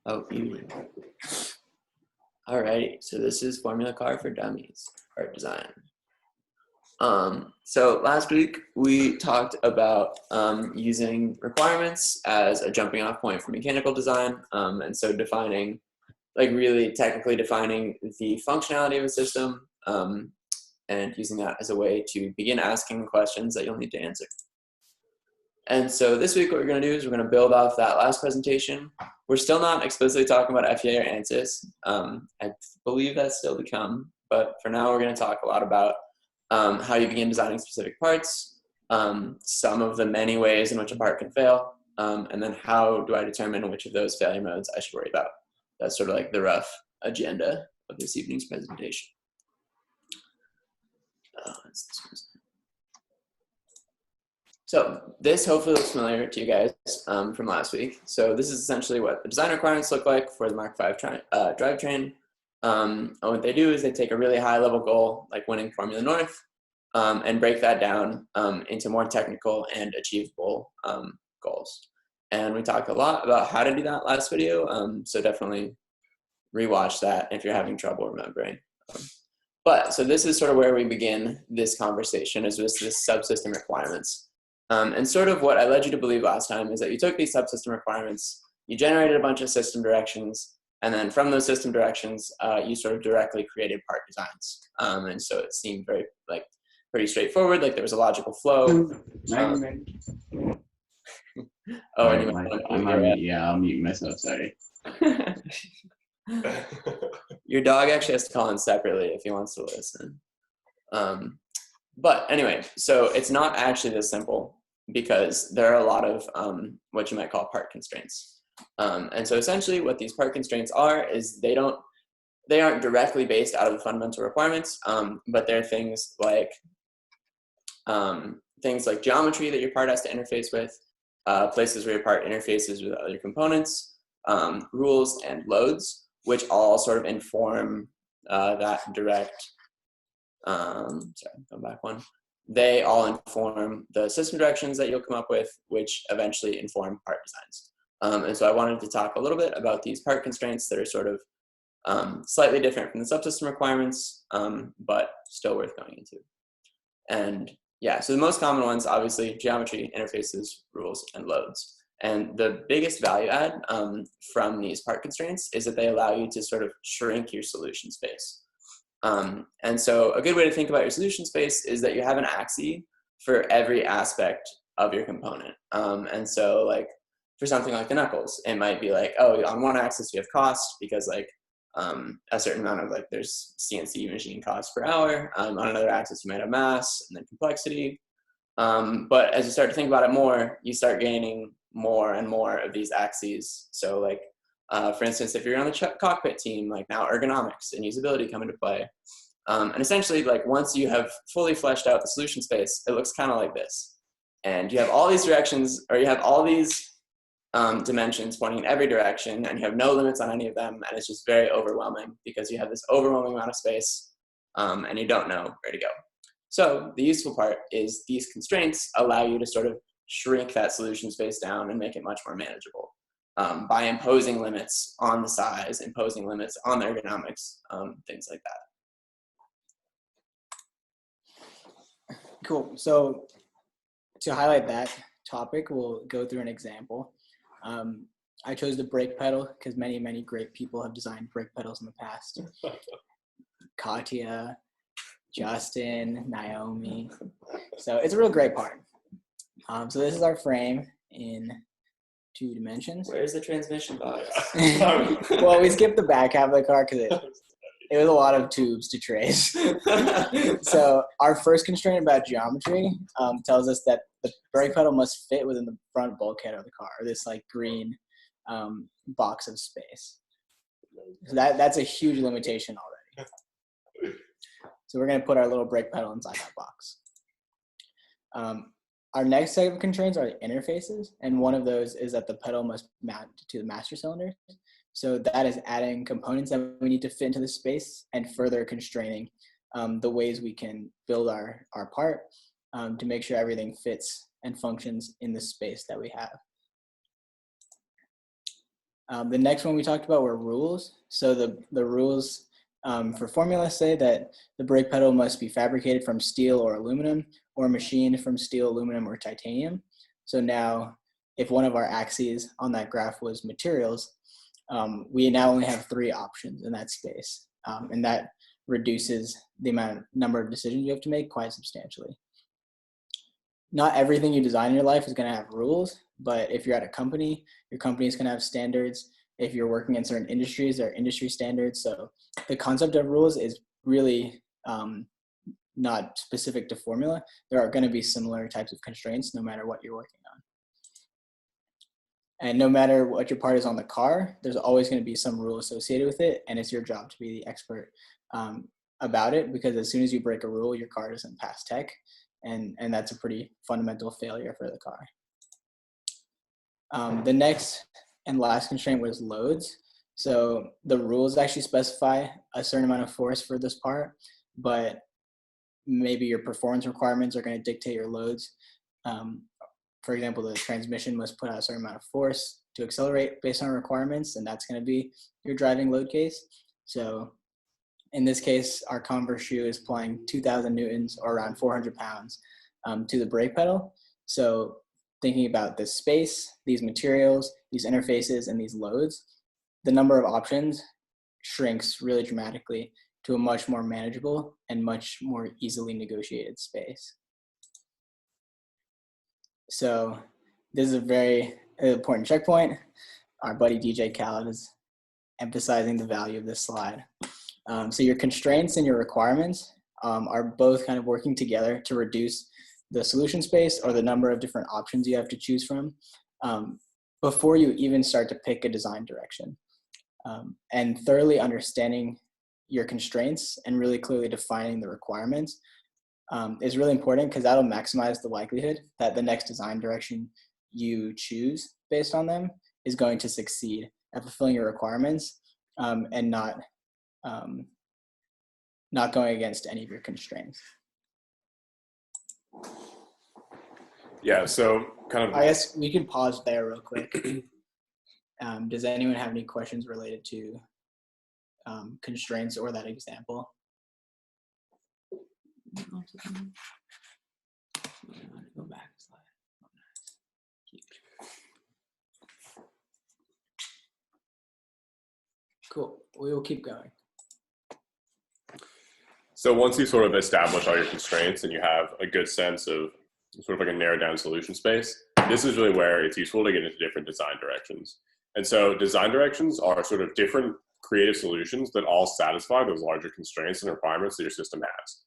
Oh, evening. Alrighty, so this is Formula Car for Dummies, art design. So last week we talked about using requirements as a jumping off point for mechanical design, and so defining, like really technically defining the functionality of a system, and using that as a way to begin asking questions that you'll need to answer. And so this week what we're going to do is we're going to build off that last presentation. We're still not explicitly talking about FEA or ANSYS. I believe that's still to come, but for now we're going to talk a lot about how you begin designing specific parts, some of the many ways in which a part can fail, and then how do I determine which of those failure modes I should worry about. That's sort of like the rough agenda of this evening's presentation. So this hopefully looks familiar to you guys from last week. So this is essentially what the design requirements look like for the Mark V drivetrain. And what they do is they take a really high level goal, like winning Formula North, and break that down into more technical and achievable goals. And we talked a lot about how to do that last video, so definitely rewatch that if you're having trouble remembering. So this is sort of where we begin this conversation, is with this subsystem requirements. And sort of what I led you to believe last time is that you took these subsystem requirements, you generated a bunch of system directions, and then from those system directions, you sort of directly created part designs. And so it seemed very, pretty straightforward, like there was a logical flow. Oh, and yeah, I'll mute myself, sorry. Your dog actually has to call in separately if he wants to listen. But anyway, so it's not actually this simple, because there are a lot of what you might call part constraints. And so essentially what these part constraints are is they aren't directly based out of the fundamental requirements, but they're things like geometry that your part has to interface with, places where your part interfaces with other components, rules and loads, which all sort of inform that direct, go back one. They all inform the system directions that you'll come up with, which eventually inform part designs. And so I wanted to talk a little bit about these part constraints that are sort of slightly different from the subsystem requirements, but still worth going into. And yeah, so the most common ones, obviously, geometry, interfaces, rules, and loads. And the biggest value add from these part constraints is that they allow you to sort of shrink your solution space. And so a good way to think about your solution space is that you have an axis for every aspect of your component. And so like for something like the knuckles, it might be like, oh, on one axis you have cost because like a certain amount of there's CNC machine cost per hour. On another axis you might have mass and then complexity. But as you start to think about it more, you start gaining more and more of these axes. So like, for instance, if you're on the cockpit team, like now ergonomics and usability come into play. And essentially, like once you have fully fleshed out the solution space, it looks kind of like this. And you have all these directions, or you have all these dimensions pointing in every direction, and you have no limits on any of them. And it's just very overwhelming because you have this overwhelming amount of space and you don't know where to go. So the useful part is these constraints allow you to sort of shrink that solution space down and make it much more manageable. By imposing limits on the size, imposing limits on the ergonomics, things like that. Cool. So to highlight that topic, we'll go through an example. I chose the brake pedal because many, many great people have designed brake pedals in the past. Katya, Justin, Naomi. So it's a real great part. So this is our frame in 2 dimensions. Where's the transmission box? Well, we skipped the back half of the car because it was a lot of tubes to trace. So our first constraint about geometry tells us that the brake pedal must fit within the front bulkhead of the car, this like green box of space. So that's a huge limitation already. So we're going to put our little brake pedal inside that box. Our next set of constraints are the interfaces, and one of those is that the pedal must mount to the master cylinder. So that is adding components that we need to fit into the space and further constraining the ways we can build our part to make sure everything fits and functions in the space that we have. The next one we talked about were rules. So the rules for formula say that the brake pedal must be fabricated from steel or aluminum, or machined from steel, aluminum, or titanium. So now, if one of our axes on that graph was materials, we now only have 3 options in that space, and that reduces the number of decisions you have to make quite substantially. Not everything you design in your life is going to have rules, but if you're at a company, your company is going to have standards. If you're working in certain industries, there are industry standards. So the concept of rules is really not specific to formula. There are going to be similar types of constraints no matter what you're working on. And no matter what your part is on the car, there's always going to be some rule associated with it, and it's your job to be the expert about it, because as soon as you break a rule, your car doesn't pass tech, and that's a pretty fundamental failure for the car. The next and last constraint was loads. So the rules actually specify a certain amount of force for this part, but maybe your performance requirements are going to dictate your loads. For example, the transmission must put out a certain amount of force to accelerate based on requirements, and that's going to be your driving load case. So in this case, our Converse shoe is applying 2,000 newtons, or around 400 pounds, to the brake pedal. So thinking about this space, these materials, these interfaces, and these loads, the number of options shrinks really dramatically to a much more manageable and much more easily negotiated space. So this is a very important checkpoint. Our buddy DJ Khaled is emphasizing the value of this slide. So your constraints and your requirements are both kind of working together to reduce the solution space, or the number of different options you have to choose from, before you even start to pick a design direction. And thoroughly understanding your constraints and really clearly defining the requirements is really important, because that'll maximize the likelihood that the next design direction you choose based on them is going to succeed at fulfilling your requirements, and not going against any of your constraints. Yeah, so kind of, I guess we could pause there real quick. Does anyone have any questions related to constraints or that example? Go back a slide. Cool. We will keep going. so once you sort of establish all your constraints and you have a good sense of sort of like a narrowed down solution space, this is really where it's useful to get into different design directions. And so design directions are sort of different creative solutions that all satisfy those larger constraints and requirements that your system has.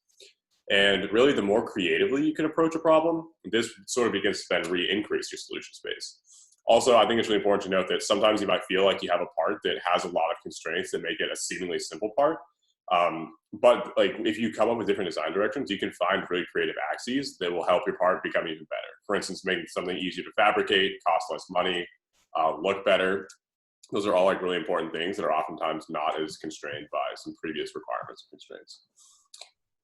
And really, the more creatively you can approach a problem, this sort of begins to then increase your solution space. Also, I think it's really important to note that sometimes you might feel like you have a part that has a lot of constraints that make it a seemingly simple part. But like, if you come up with different design directions, you can find really creative axes that will help your part become even better. For instance, making something easier to fabricate, cost less money, look better. Those are all like really important things that are oftentimes not as constrained by some previous requirements or constraints.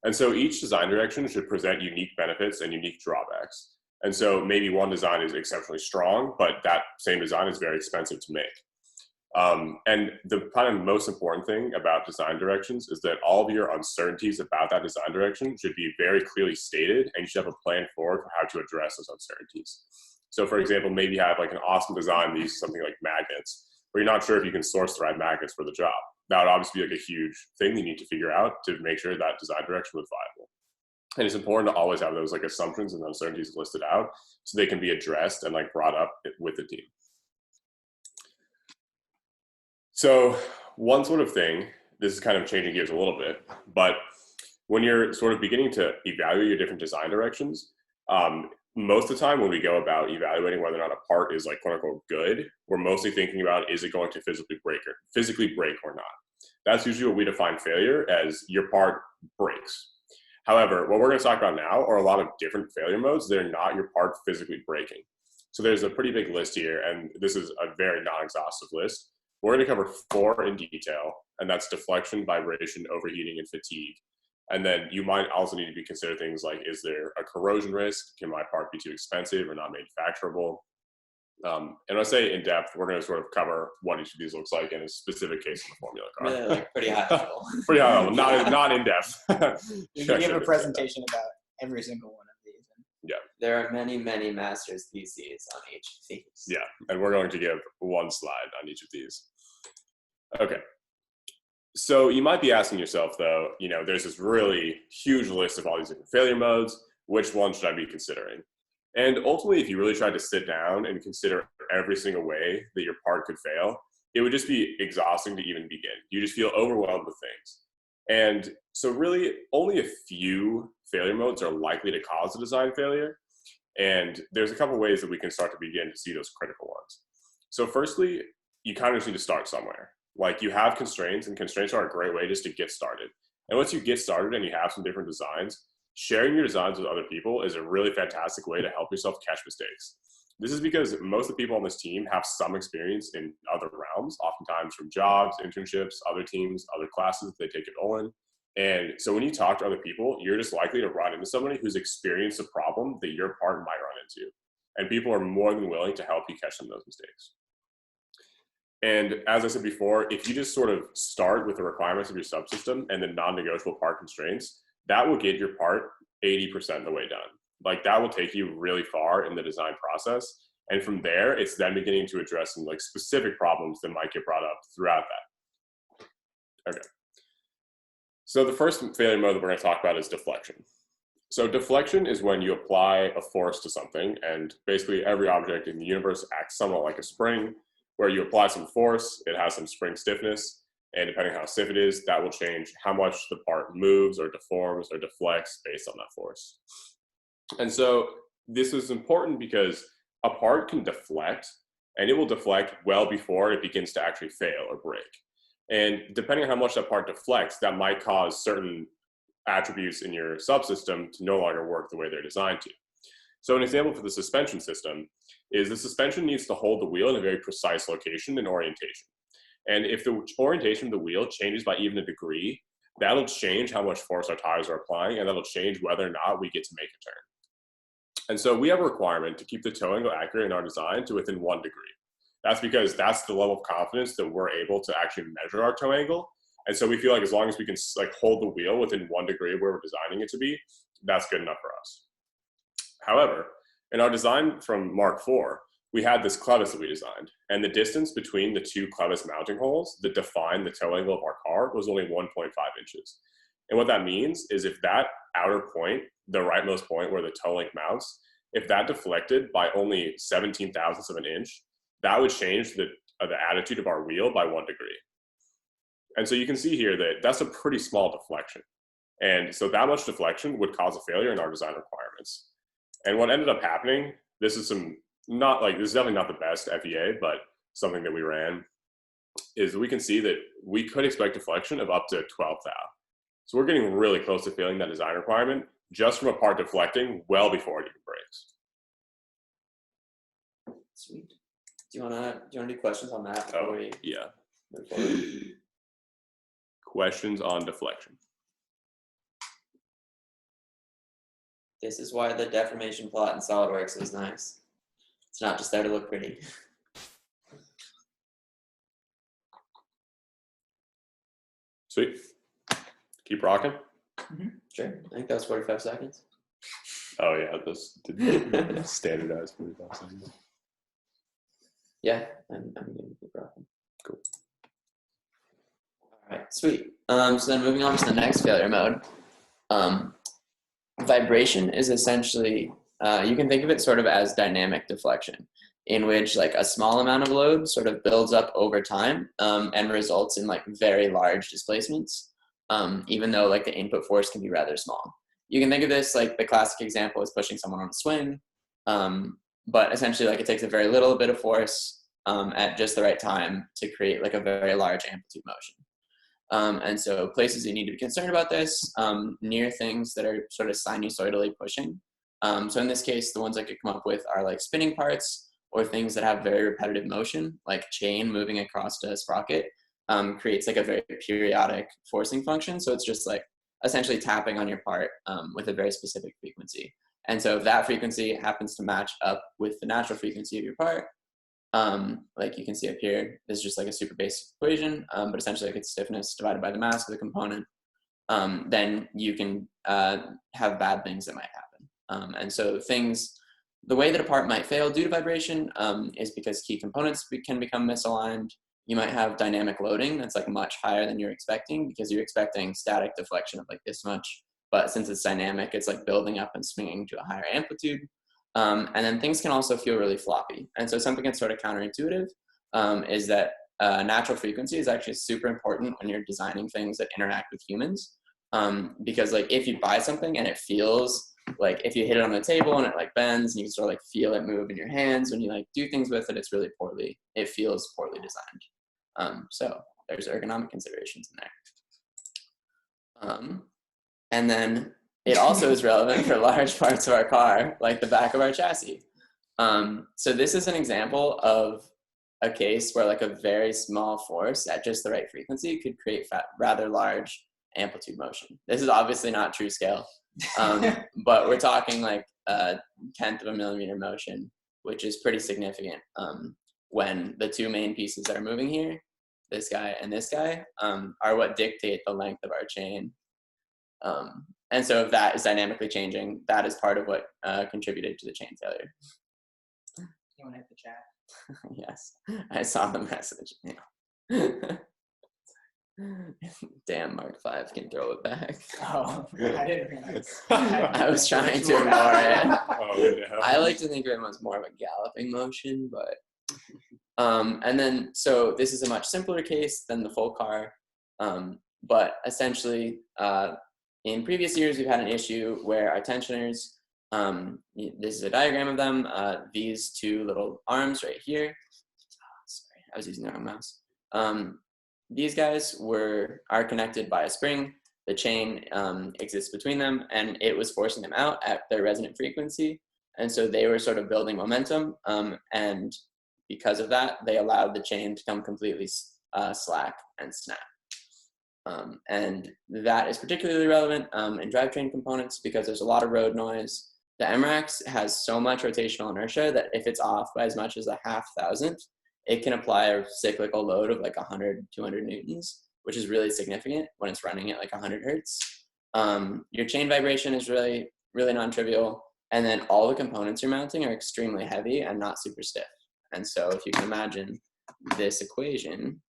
And so each design direction should present unique benefits and unique drawbacks. And so maybe one design is exceptionally strong, but that same design is very expensive to make. And the kind of most important thing about design directions is that all of your uncertainties about that design direction should be very clearly stated, and you should have a plan forward for how to address those uncertainties. So for example, maybe you have like an awesome design that uses something like magnets, but you're not sure if you can source the right magnets for the job. That would obviously be like a huge thing you need to figure out to make sure that design direction was viable. And it's important to always have those like assumptions and uncertainties listed out so they can be addressed and like brought up with the team. So one sort of thing, this is kind of changing gears a little bit, but when you're sort of beginning to evaluate your different design directions, most of the time when we go about evaluating whether or not a part is like quote unquote good, we're mostly thinking about, is it going to physically break or not? That's usually what we define failure as: your part breaks. However, what we're going to talk about now are a lot of different failure modes that are not your part physically breaking. So there's a pretty big list here, and this is a very non-exhaustive list. We're going to cover 4 in detail, and that's deflection, vibration, overheating, and fatigue. And then you might also need to be consider things like, is there a corrosion risk? Can my part be too expensive or not manufacturable? And when I say in depth, we're going to sort of cover what each of these looks like in a specific case of the formula car. Really, like pretty high level. Pretty high level, not in depth. You can give a presentation about every single one of these. Yeah. There are many, many master's theses on each of these. Yeah, and we're going to give one slide on each of these. Okay. So you might be asking yourself, though, there's this really huge list of all these different failure modes. Which one should I be considering? And ultimately, if you really tried to sit down and consider every single way that your part could fail, it would just be exhausting to even begin. You just feel overwhelmed with things. And so really, only a few failure modes are likely to cause a design failure. And there's a couple ways that we can start to begin to see those critical ones. So firstly, you kind of just need to start somewhere. Like, you have constraints, and constraints are a great way just to get started. And once you get started and you have some different designs, sharing your designs with other people is a really fantastic way to help yourself catch mistakes. This is because most of the people on this team have some experience in other realms, oftentimes from jobs, internships, other teams, other classes that they take it all in. And so when you talk to other people, you're just likely to run into somebody who's experienced a problem that your part might run into. And people are more than willing to help you catch some of those mistakes. And as I said before, if you just sort of start with the requirements of your subsystem and the non-negotiable part constraints, that will get your part 80% of the way done. Like, that will take you really far in the design process. And from there, it's then beginning to address some specific problems that might get brought up throughout that. Okay. So the first failure mode that we're going to talk about is deflection. So deflection is when you apply a force to something, and basically every object in the universe acts somewhat like a spring, where you apply some force, it has some spring stiffness, and depending on how stiff it is, that will change how much the part moves or deforms or deflects based on that force. And so this is important because a part can deflect, and it will deflect well before it begins to actually fail or break. And depending on how much that part deflects, that might cause certain attributes in your subsystem to no longer work the way they're designed to. So an example for the suspension system is the suspension needs to hold the wheel in a very precise location and orientation. And if the orientation of the wheel changes by even a degree, that'll change how much force our tires are applying, and that'll change whether or not we get to make a turn. And so we have a requirement to keep the toe angle accurate in our design to within 1 degree. That's because that's the level of confidence that we're able to actually measure our toe angle. And so we feel like as long as we can hold the wheel within 1 degree of where we're designing it to be, that's good enough for us. However, in our design from Mark IV, we had this clevis that we designed, and the distance between the 2 clevis mounting holes that define the toe angle of our car was only 1.5 inches. And what that means is if that outer point, the rightmost point where the toe link mounts, if that deflected by only 17 thousandths of an inch, that would change the attitude of our wheel by 1 degree. And so you can see here that that's a pretty small deflection. And so that much deflection would cause a failure in our design requirements. And what ended up happening, this is definitely not the best FEA, but something that we ran, is we can see that we could expect deflection of up to 12 thou. So we're getting really close to failing that design requirement just from a part deflecting well before it even breaks. Sweet. Do you wanna do questions on that before we yeah. move forward? Questions on deflection. This is why the deformation plot in SolidWorks is nice. It's not just there to look pretty. Sweet. Keep rocking. Mm-hmm. Sure. I think that was 45 seconds. Oh yeah, this did standardized 45 seconds. Yeah, I'm going to keep rocking. Cool. All right, sweet. So then moving on to the next failure mode. Vibration is essentially, you can think of it sort of as dynamic deflection, in which a small amount of load sort of builds up over time and results in very large displacements, even though the input force can be rather small. You can think of this the classic example is pushing someone on a swing, but essentially it takes a very little bit of force at just the right time to create a very large amplitude motion. And so places you need to be concerned about this, near things that are sort of sinusoidally pushing. So in this case, the ones I could come up with are spinning parts or things that have very repetitive motion, like chain moving across a sprocket, creates a very periodic forcing function. So it's just essentially tapping on your part with a very specific frequency. And so if that frequency happens to match up with the natural frequency of your part, like you can see up here, this is just like a super basic equation, but essentially like it's stiffness divided by the mass of the component, then you can have bad things that might happen. And so the way that a part might fail due to vibration is because key components can become misaligned. You might have dynamic loading that's like much higher than you're expecting, because you're expecting static deflection of like this much, but since it's dynamic, it's like building up and swinging to a higher amplitude. And then things can also feel really floppy. And so something that's sort of counterintuitive is that natural frequency is actually super important when you're designing things that interact with humans. Because like if you buy something and it feels like, if you hit it on the table and it like bends and you can sort of like feel it move in your hands, when you like do things with it, it feels poorly designed. So there's ergonomic considerations in there. And then it also is relevant for large parts of our car, like the back of our chassis. So this is an example of a case where like a very small force at just the right frequency could create rather large amplitude motion. This is obviously not true scale, but we're talking like a 1/10 of a millimeter motion, which is pretty significant when the two main pieces that are moving here, this guy and this guy, are what dictate the length of our chain. And so if that is dynamically changing, that is part of what contributed to the chain failure. You want to hit the chat? Yes, I saw the message. Yeah. Damn, Mark V can throw it back. Oh, I didn't realize. I was trying to ignore it. Oh, no. I like to think of it as more of a galloping motion, but and then so this is a much simpler case than the full car, but essentially in previous years we've had an issue where our tensioners, this is a diagram of them, these two little arms right here, sorry, I was using the wrong mouse. These guys are connected by a spring. The chain exists between them, and it was forcing them out at their resonant frequency. And so they were sort of building momentum, and because of that, they allowed the chain to come completely slack and snap. And that is particularly relevant in drivetrain components because there's a lot of road noise. The MRAX has so much rotational inertia that if it's off by as much as a 1/1000th, it can apply a cyclical load of like 100, 200 newtons, which is really significant when it's running at like 100 hertz. Your chain vibration is really, really non-trivial. And then all the components you're mounting are extremely heavy and not super stiff. And so if you can imagine this equation,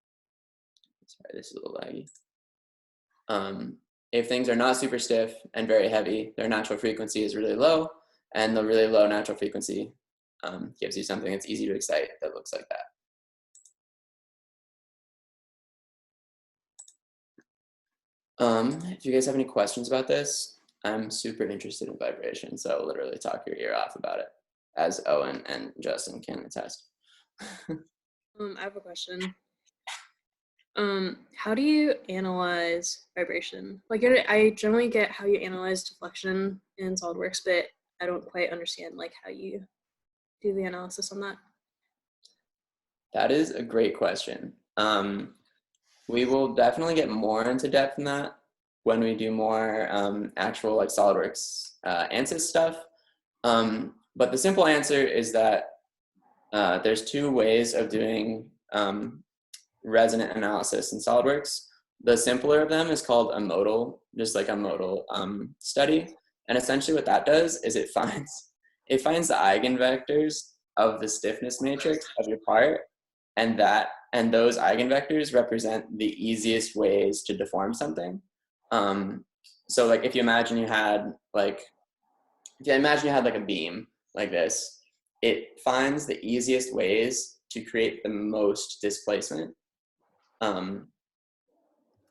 sorry, this is a little laggy. If things are not super stiff and very heavy, their natural frequency is really low, and the really low natural frequency gives you something that's easy to excite that looks like that. If you guys have any questions about this, I'm super interested in vibration, so I'll literally talk your ear off about it, as Owen and Justin can attest. I have a question. How do you analyze vibration? Like, I generally get how you analyze deflection in SolidWorks, but I don't quite understand like how you do the analysis on that. That is a great question. We will definitely get more into depth in that when we do more actual like SolidWorks ANSYS stuff. But the simple answer is that there's two ways of doing resonant analysis in SolidWorks. The simpler of them is called a modal, just like a modal study. And essentially what that does is it finds the eigenvectors of the stiffness matrix of your part, and those eigenvectors represent the easiest ways to deform something. So like if you imagine you had like a beam like this, it finds the easiest ways to create the most displacement, and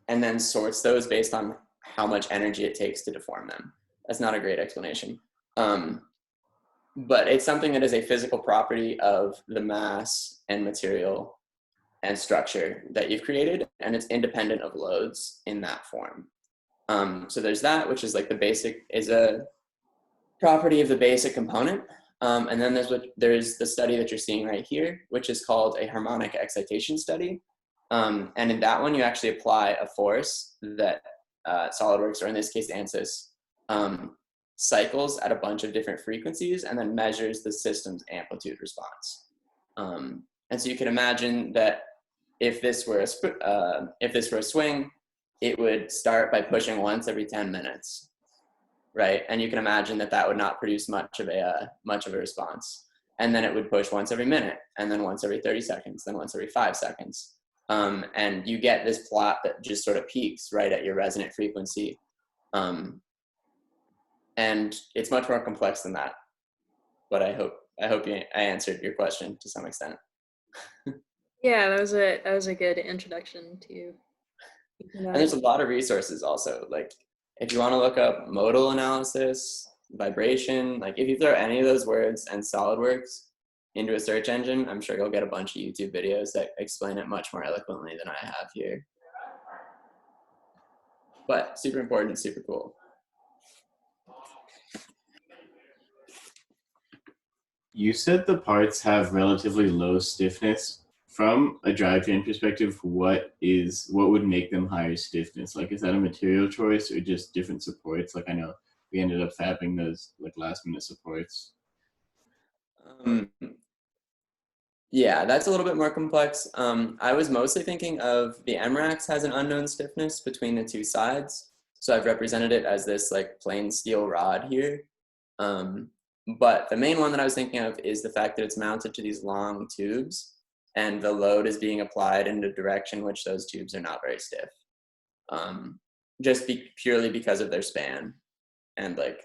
then sorts those based on how much energy it takes to deform them. That's not a great explanation. But it's something that is a physical property of the mass and material and structure that you've created, and it's independent of loads in that form. So there's that, which is like is a property of the basic component. And then there's the study that you're seeing right here, which is called a harmonic excitation study. And in that one, you actually apply a force that SolidWorks, or in this case ANSYS, cycles at a bunch of different frequencies and then measures the system's amplitude response. And so you can imagine that if this were a swing, it would start by pushing once every 10 minutes, right? And you can imagine that that would not produce much of a response. And then it would push once every minute, and then once every 30 seconds, then once every 5 seconds. And you get this plot that just sort of peaks right at your resonant frequency. And it's much more complex than that. But I hope I answered your question to some extent. Yeah, that was a good introduction to. And there's a lot of resources also. Like if you want to look up modal analysis, vibration, like if you throw any of those words and SolidWorks into a search engine, I'm sure you'll get a bunch of YouTube videos that explain it much more eloquently than I have here. But super important, super cool. You said the parts have relatively low stiffness. From a drivetrain perspective, what would make them higher stiffness? Like, is that a material choice or just different supports? Like, I know we ended up fabbing those like last minute supports. Yeah, that's a little bit more complex. I was mostly thinking of the MRAX has an unknown stiffness between the two sides. So I've represented it as this like plain steel rod here. But the main one that I was thinking of is the fact that it's mounted to these long tubes and the load is being applied in a direction which those tubes are not very stiff. Purely because of their span. And like,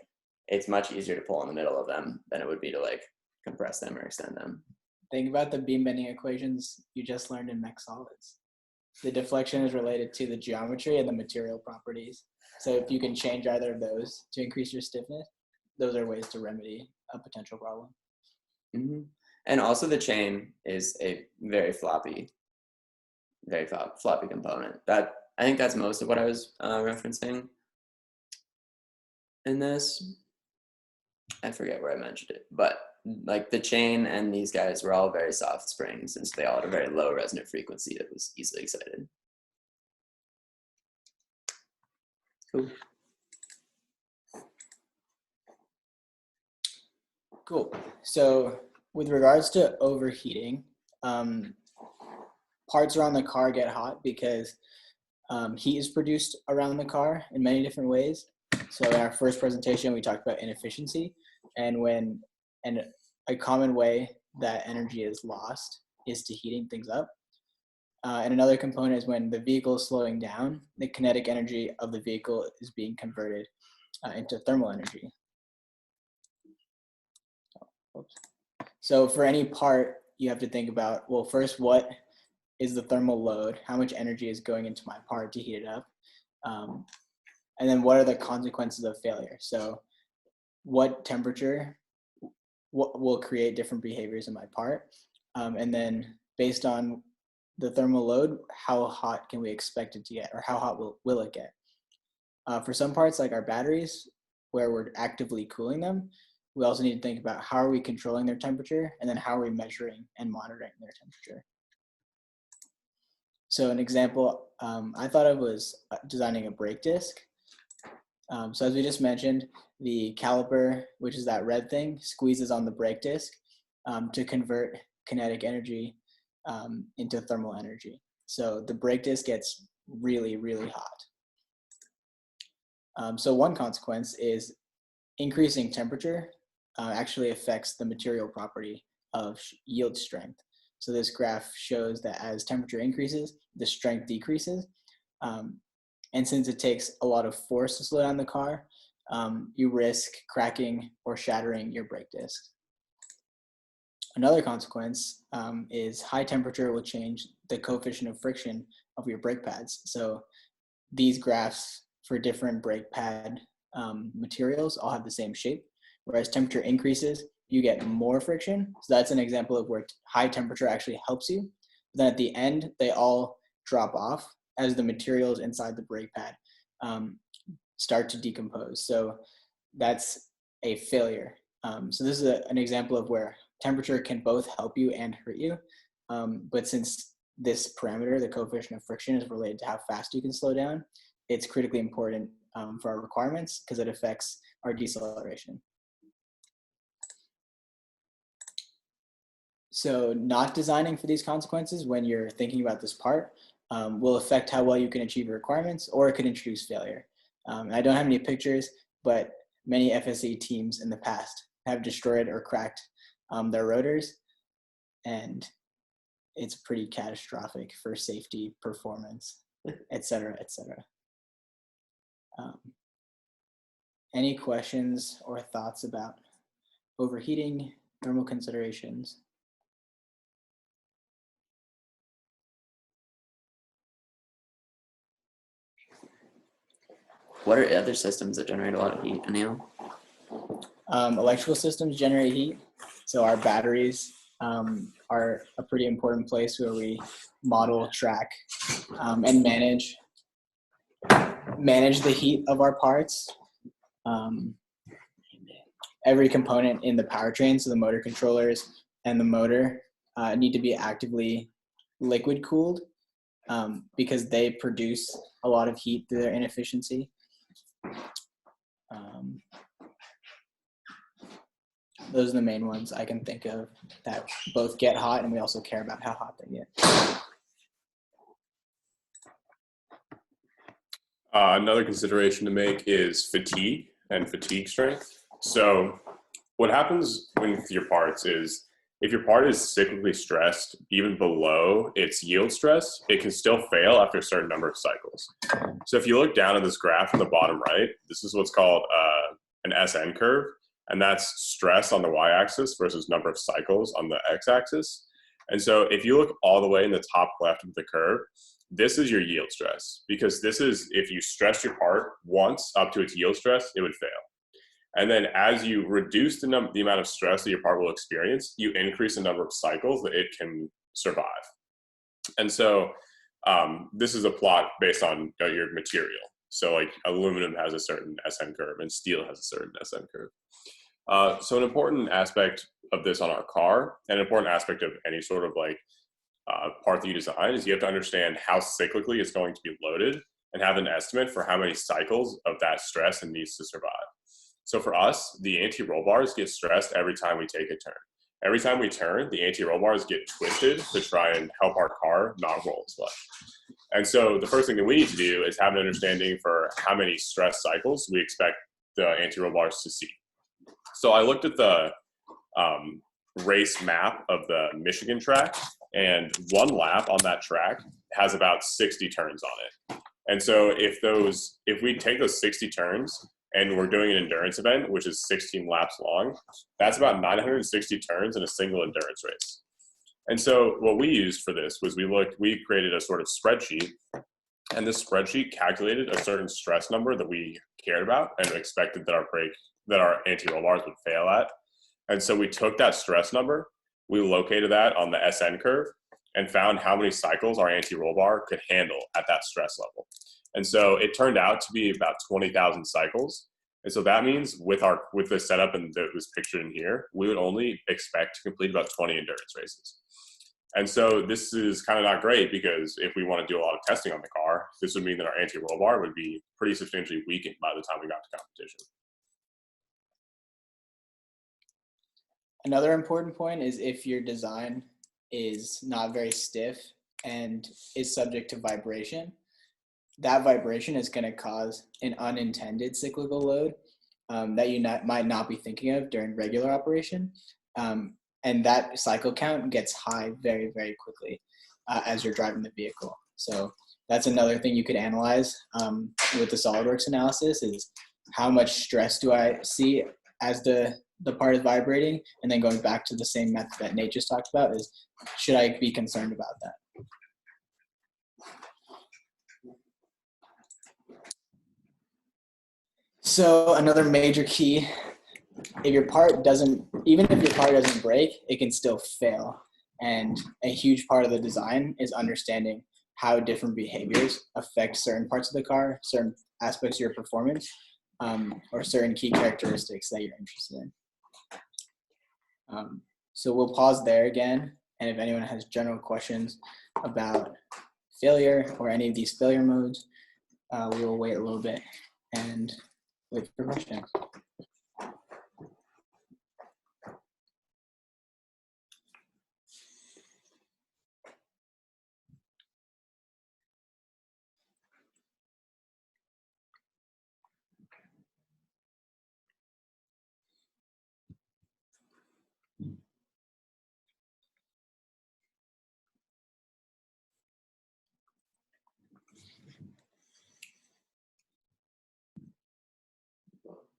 it's much easier to pull in the middle of them than it would be to like compress them or extend them. Think about the beam bending equations you just learned in mech solids. The deflection is related to the geometry and the material properties. So if you can change either of those to increase your stiffness, those are ways to remedy a potential problem. Mm-hmm. And also the chain is a very floppy component. That I think that's most of what I was referencing in this. I forget where I mentioned it, but like the chain and these guys were all very soft springs, and so they all had a very low resonant frequency that was easily excited. Cool. Cool. So with regards to overheating, parts around the car get hot because heat is produced around the car in many different ways. So in our first presentation, we talked about inefficiency, and a common way that energy is lost is to heating things up. And another component is when the vehicle is slowing down, the kinetic energy of the vehicle is being converted into thermal energy. So for any part, you have to think about, well, first, what is the thermal load? How much energy is going into my part to heat it up? And then what are the consequences of failure? So what temperature will create different behaviors in my part? And then based on the thermal load, how hot can we expect it to get, or how hot will it get? For some parts, like our batteries, where we're actively cooling them, we also need to think about how are we controlling their temperature, and then how are we measuring and monitoring their temperature. So an example I thought of was designing a brake disc. So as we just mentioned, the caliper, which is that red thing, squeezes on the brake disc to convert kinetic energy into thermal energy. So the brake disc gets really, really hot. So one consequence is increasing temperature actually affects the material property of yield strength. So this graph shows that as temperature increases, the strength decreases. And since it takes a lot of force to slow down the car, you risk cracking or shattering your brake disc. Another consequence is high temperature will change the coefficient of friction of your brake pads. So these graphs for different brake pad materials all have the same shape. Whereas temperature increases, you get more friction. So that's an example of where high temperature actually helps you. But then at the end, they all drop off as the materials inside the brake pad start to decompose. So that's a failure. So this is an example of where temperature can both help you and hurt you. But since this parameter, the coefficient of friction, is related to how fast you can slow down, it's critically important for our requirements because it affects our deceleration. So not designing for these consequences when you're thinking about this part will affect how well you can achieve your requirements, or it could introduce failure. I don't have any pictures, but many FSA teams in the past have destroyed or cracked their rotors, and it's pretty catastrophic for safety, performance, et cetera, et cetera. Any questions or thoughts about overheating, thermal considerations? What are other systems that generate a lot of heat, Anil? Electrical systems generate heat, so our batteries are a pretty important place where we model, track, and manage the heat of our parts. Every component in the powertrain, so the motor controllers and the motor, need to be actively liquid cooled because they produce a lot of heat through their inefficiency. Those are the main ones I can think of that both get hot, and we also care about how hot they get. Another consideration to make is fatigue and fatigue strength. So what happens with your parts is if your part is cyclically stressed, even below its yield stress, it can still fail after a certain number of cycles. So if you look down at this graph on the bottom right, this is what's called an SN curve, and that's stress on the y-axis versus number of cycles on the x-axis. And so if you look all the way in the top left of the curve, this is your yield stress, because this is if you stress your part once up to its yield stress, it would fail. And then as you reduce the amount of stress that your part will experience, you increase the number of cycles that it can survive. And so this is a plot based on your material. So like aluminum has a certain SN curve and steel has a certain SN curve. So an important aspect of this on our car, and an important aspect of any sort of like part that you design, is you have to understand how cyclically it's going to be loaded and have an estimate for how many cycles of that stress it needs to survive. So for us, the anti-roll bars get stressed every time we take a turn. Every time we turn, the anti-roll bars get twisted to try and help our car not roll as much. And so the first thing that we need to do is have an understanding for how many stress cycles we expect the anti-roll bars to see. So I looked at the race map of the Michigan track, and one lap on that track has about 60 turns on it. And so if we take those 60 turns and we're doing an endurance event, which is 16 laps long, that's about 960 turns in a single endurance race. And so what we used for this was we created a sort of spreadsheet, and this spreadsheet calculated a certain stress number that we cared about and expected that our anti-roll bars would fail at. And so we took that stress number, we located that on the SN curve, and found how many cycles our anti-roll bar could handle at that stress level. And so it turned out to be about 20,000 cycles. And so that means with the setup and that was pictured in here, we would only expect to complete about 20 endurance races. And so this is kind of not great, because if we want to do a lot of testing on the car, this would mean that our anti-roll bar would be pretty substantially weakened by the time we got to competition. Another important point is if your design is not very stiff and is subject to vibration, that vibration is going to cause an unintended cyclical load that you might not be thinking of during regular operation. And that cycle count gets high very, very quickly as you're driving the vehicle. So that's another thing you could analyze with the SolidWorks analysis, is how much stress do I see as the part is vibrating, and then going back to the same method that Nate just talked about, is should I be concerned about that? So another major key, if your part doesn't break, it can still fail. And a huge part of the design is understanding how different behaviors affect certain parts of the car, certain aspects of your performance, or certain key characteristics that you're interested in. So we'll pause there again, and if anyone has general questions about failure or any of these failure modes, we will wait a little bit and wait for questions.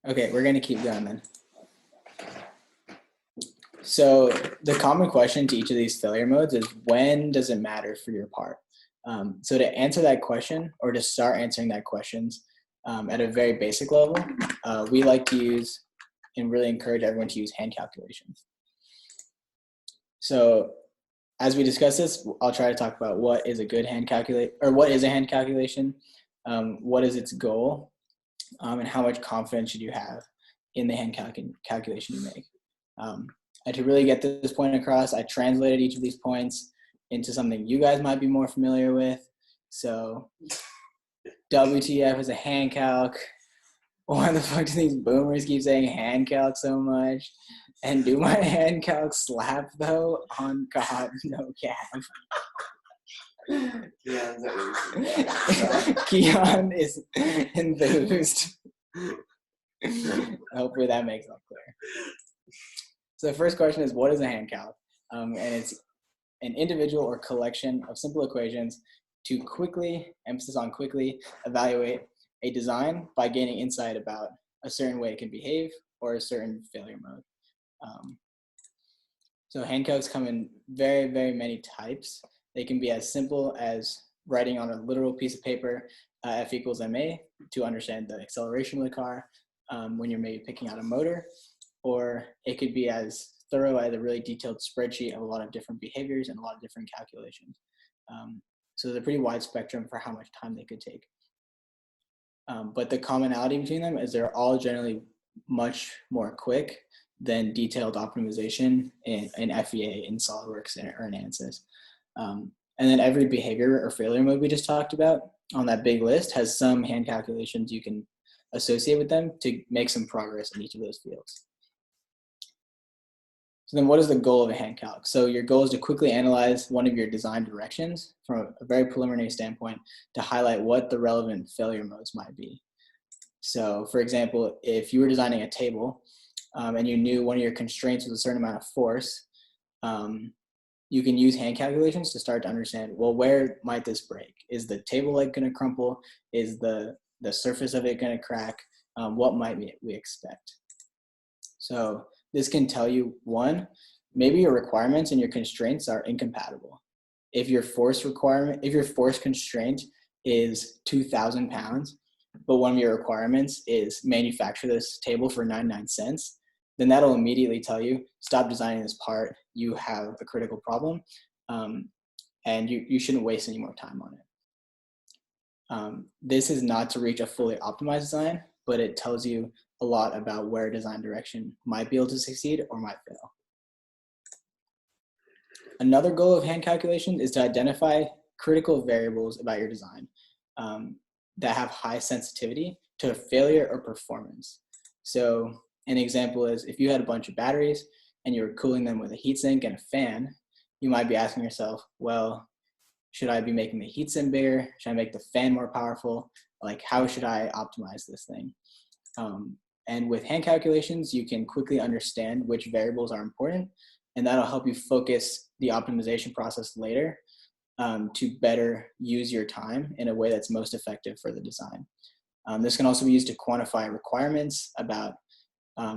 Okay, we're gonna keep going then. So the common question to each of these failure modes is, when does it matter for your part? So to answer that question, or to start answering that questions at a very basic level, we like to use and really encourage everyone to use hand calculations. So as we discuss this, I'll try to talk about what is a good hand calculate, or what is a hand calculation, what is its goal, and how much confidence should you have in the hand calculation you make. And to really get this point across, I translated each of these points into something you guys might be more familiar with. So WTF is a hand calc. Why the fuck do these boomers keep saying hand calc so much? And do my hand calcs slap though? On God, no cap. Keon is enthused. Hopefully that makes that clear. So the first question is, what is a hand calc? And it's an individual or collection of simple equations to quickly, emphasis on quickly, evaluate a design by gaining insight about a certain way it can behave or a certain failure mode. So hand calcs come in very, very many types. They can be as simple as writing on a literal piece of paper F equals ma to understand the acceleration of the car when you're maybe picking out a motor, or it could be as thorough as a really detailed spreadsheet of a lot of different behaviors and a lot of different calculations. So there's a pretty wide spectrum for how much time they could take. But the commonality between them is they're all generally much more quick than detailed optimization in FEA, in SolidWorks, or in ANSYS. And then every behavior or failure mode we just talked about on that big list has some hand calculations you can associate with them to make some progress in each of those fields. So then what is the goal of a hand calc? So your goal is to quickly analyze one of your design directions from a very preliminary standpoint to highlight what the relevant failure modes might be. So for example, if you were designing a table and you knew one of your constraints was a certain amount of force, you can use hand calculations to start to understand, well, where might this break? Is the table leg going to crumple? Is the surface of it going to crack? What might we expect? So this can tell you, one, maybe your requirements and your constraints are incompatible. If your force constraint is 2,000 pounds, but one of your requirements is manufacture this table for 99 cents, then that'll immediately tell you, stop designing this part, you have a critical problem, and you shouldn't waste any more time on it. This is not to reach a fully optimized design, but it tells you a lot about where design direction might be able to succeed or might fail. Another goal of hand calculation is to identify critical variables about your design that have high sensitivity to failure or performance. So an example is, if you had a bunch of batteries and you were cooling them with a heatsink and a fan, you might be asking yourself, well, should I be making the heatsink bigger? Should I make the fan more powerful? Like, how should I optimize this thing? And with hand calculations, you can quickly understand which variables are important, and that'll help you focus the optimization process later to better use your time in a way that's most effective for the design. This can also be used to quantify requirements about,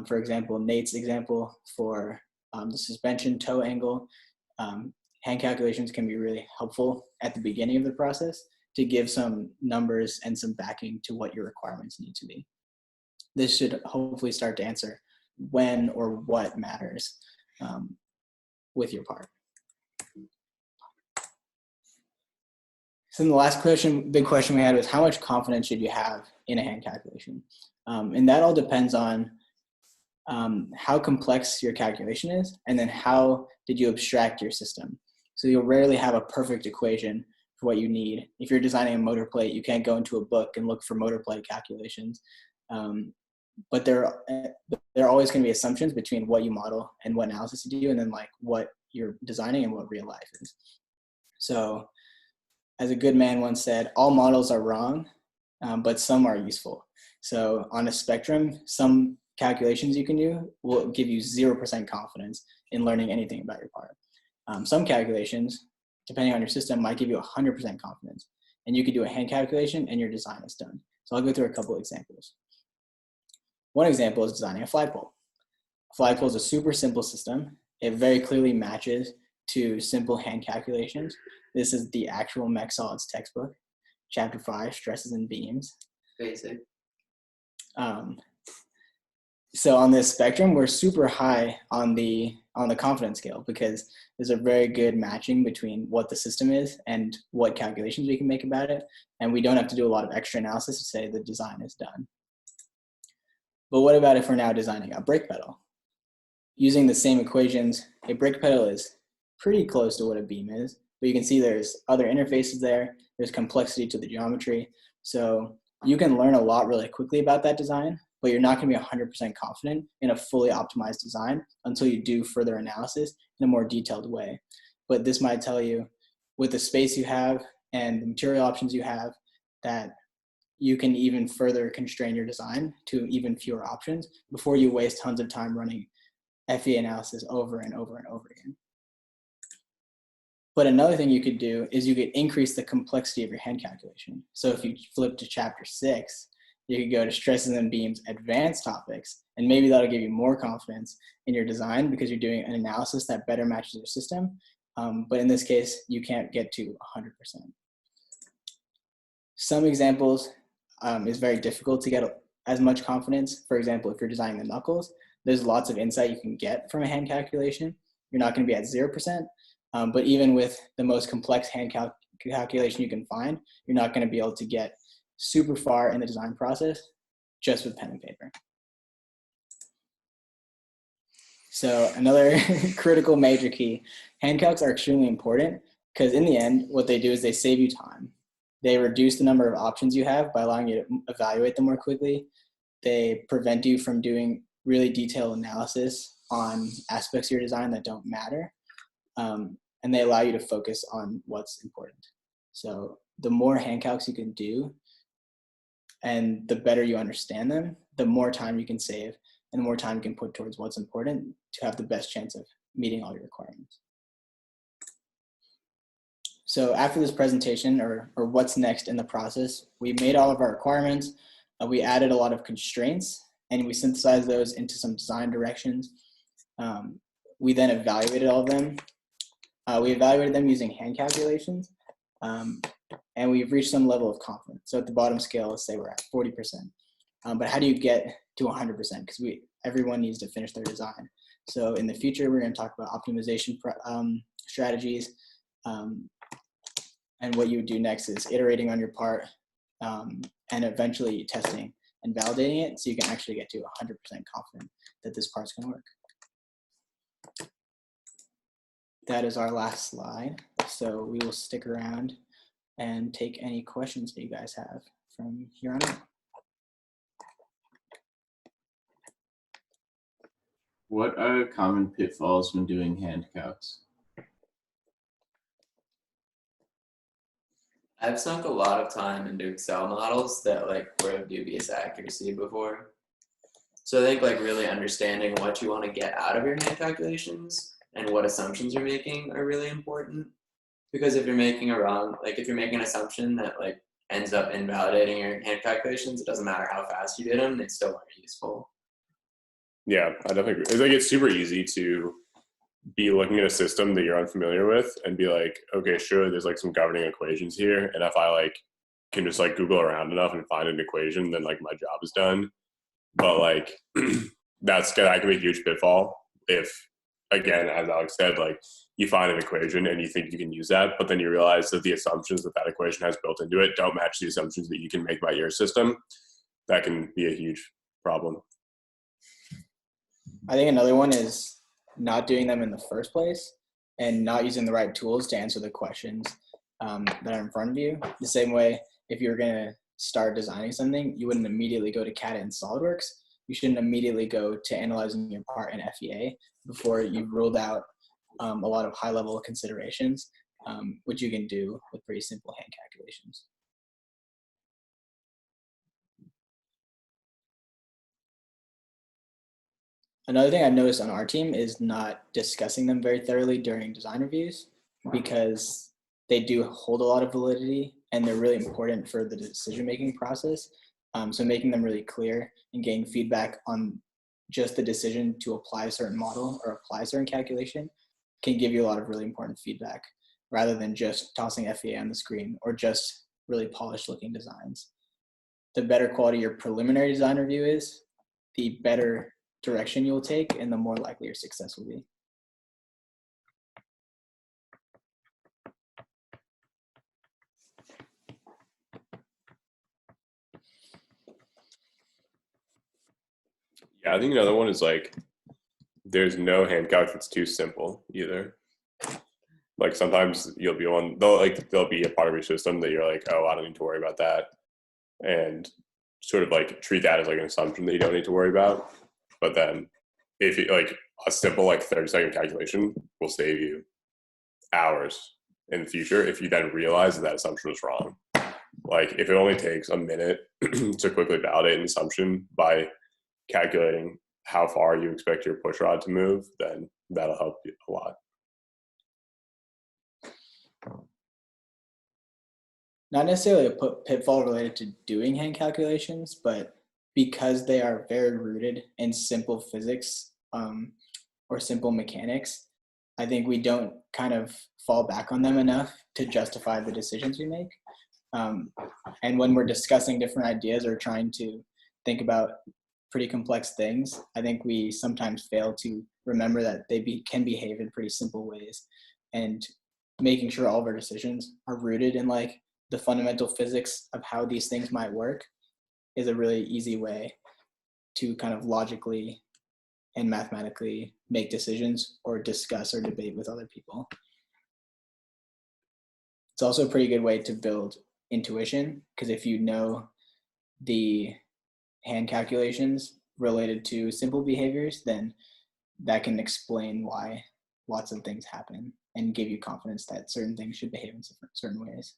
for example, Nate's example for the suspension toe angle. Hand calculations can be really helpful at the beginning of the process to give some numbers and some backing to what your requirements need to be. This should hopefully start to answer when or what matters with your part. So then the last big question we had was, how much confidence should you have in a hand calculation? And that all depends on how complex your calculation is, and then how did you abstract your system. So you'll rarely have a perfect equation for what you need. If you're designing a motor plate, you can't go into a book and look for motor plate calculations. But there are always going to be assumptions between what you model and what analysis you do, and then like what you're designing and what real life is. So as a good man once said, all models are wrong, but some are useful. So on a spectrum, some calculations you can do will give you 0% confidence in learning anything about your part. Some calculations, depending on your system, might give you 100% confidence. And you could do a hand calculation and your design is done. So I'll go through a couple examples. One example is designing a flagpole. A flagpole is a super simple system. It very clearly matches to simple hand calculations. This is the actual mech solids textbook, chapter 5, stresses and beams. Basic. So on this spectrum, we're super high on the confidence scale because there's a very good matching between what the system is and what calculations we can make about it. And we don't have to do a lot of extra analysis to say the design is done. But what about if we're now designing a brake pedal? Using the same equations, a brake pedal is pretty close to what a beam is, but you can see there's other interfaces there. There's complexity to the geometry. So you can learn a lot really quickly about that design, but you're not going to be 100% confident in a fully optimized design until you do further analysis in a more detailed way. But this might tell you, with the space you have and the material options you have, that you can even further constrain your design to even fewer options before you waste tons of time running FEA analysis over and over and over again. But another thing you could do is you could increase the complexity of your hand calculation. So if you flip to chapter 6, you could go to stresses and beams advanced topics, and maybe that'll give you more confidence in your design because you're doing an analysis that better matches your system. But in this case, you can't get to 100%. Some examples is very difficult to get as much confidence. For example, if you're designing the knuckles, there's lots of insight you can get from a hand calculation. You're not going to be at 0%, but even with the most complex hand calculation you can find, you're not going to be able to get super far in the design process just with pen and paper. So another critical major key, hand calcs are extremely important because in the end, what they do is they save you time. They reduce the number of options you have by allowing you to evaluate them more quickly. They prevent you from doing really detailed analysis on aspects of your design that don't matter. And they allow you to focus on what's important. So the more hand calcs you can do and the better you understand them, the more time you can save and the more time you can put towards what's important to have the best chance of meeting all your requirements. So after this presentation, or what's next in the process, we made all of our requirements, we added a lot of constraints, and we synthesized those into some design directions. We then evaluated all of them. We evaluated them using hand calculations, and we've reached some level of confidence. So at the bottom scale, let's say we're at 40%. But how do you get to 100%? Because everyone needs to finish their design. So in the future, we're going to talk about optimization strategies. And what you would do next is iterating on your part and eventually testing and validating it so you can actually get to 100% confident that this part's going to work. That is our last slide. So we will stick around and take any questions that you guys have from here on out. What are common pitfalls when doing hand calcs? I've sunk a lot of time into Excel models that were of dubious accuracy before. So I think really understanding what you want to get out of your hand calculations and what assumptions you're making are really important. Because if you're making if you're making an assumption that ends up invalidating your hand calculations, it doesn't matter how fast you did them, they still aren't useful. Yeah, I definitely agree. It's super easy to be looking at a system that you're unfamiliar with and be like, okay, sure, there's some governing equations here, and if I can just Google around enough and find an equation, then my job is done. But that can be a huge pitfall if, again, as Alex said, you find an equation and you think you can use that, but then you realize that the assumptions that equation has built into it don't match the assumptions that you can make by your system. That can be a huge problem. I think another one is not doing them in the first place and not using the right tools to answer the questions that are in front of you. The same way, if you're going to start designing something, you wouldn't immediately go to CAD and SolidWorks. You shouldn't immediately go to analyzing your part in FEA before you've ruled out a lot of high-level considerations, which you can do with pretty simple hand calculations. Another thing I've noticed on our team is not discussing them very thoroughly during design reviews because they do hold a lot of validity and they're really important for the decision-making process. So making them really clear and getting feedback on just the decision to apply a certain model or apply a certain calculation can give you a lot of really important feedback, rather than just tossing FEA on the screen or just really polished looking designs. The better quality your preliminary design review is, the better direction you'll take and the more likely your success will be. Yeah, I think another one is like there's no hand calc that's too simple either. Like sometimes you'll be on there'll be a part of your system that you're like, oh, I don't need to worry about that, and sort of like treat that as like an assumption that you don't need to worry about. But then if you like a simple like 30-second calculation will save you hours in the future if you then realize that assumption was wrong. Like if it only takes a minute to quickly validate an assumption by calculating how far you expect your push rod to move, then that'll help you a lot. Not necessarily a pitfall related to doing hand calculations, but because they are very rooted in simple physics or simple mechanics, I think we don't kind of fall back on them enough to justify the decisions we make. And when we're discussing different ideas or trying to think about pretty complex things, I think we sometimes fail to remember that they can behave in pretty simple ways, and making sure all of our decisions are rooted in like the fundamental physics of how these things might work is a really easy way to kind of logically and mathematically make decisions or discuss or debate with other people. It's also a pretty good way to build intuition, because if you know the hand calculations related to simple behaviors, then that can explain why lots of things happen and give you confidence that certain things should behave in certain ways.